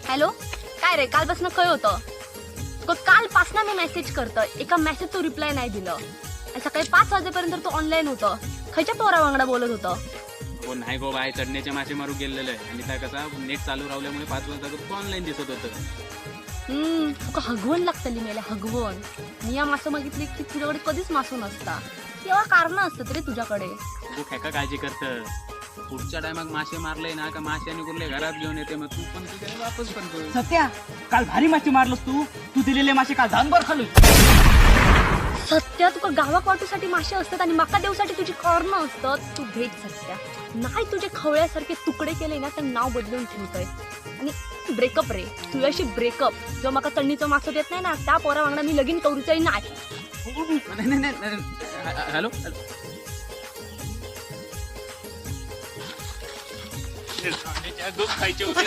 Hello, काय रे कालपासून काय होतं? कालपासून मी मेसेज करतोय, एका मेसेज तो रिप्लाय नाही दिलं आणि सकाळी 5 वाजेपर्यंत तू ऑनलाईन होतं. खयच्या पोरा वांगडा बोलत होतं? हो नाही गो बाय, चढण्याचे मासे मारू गेलेलं आहे आणि त्या कसा नेट चालू राहिल्यामुळे 5 वाजता तू ऑनलाईन दिसत होतं. तुका हगवण लागतली मेले हगवण. मी या मासं मागितली की तुझ्याकडे कधीच मासू नसता. तेव्हा कारण असतात रे तुझ्याकडे. तू खेका काळजी करतं. पुढच्या टायमात मासे मारले ना का माश्याने कुठले घरात घेऊन येते, मग तू पण तुझ्या वापस पण कर. सत्या, काल भारी मासे मारलोस तू. तू दिलेले मासे काल जानभर खाल्लो. सत्या, तुका गावाक वाटूसाठी मासे असतात आणि मका देऊसाठी तुझी कॉर्न असतात. तू भेट सत्या. नाही तुझे खवळ्यासारखे तुकडे केले ना तर नाव बदलून ठेवतोय. आणि ब्रेकअप रे, तुझ्याशी ब्रेकअप. जो मका तळणीचं मासं देत नाही ना त्या पोरा वांगडा मी लगीन करूचंय नाही. नाही. हॅलो दूध खायचे होते.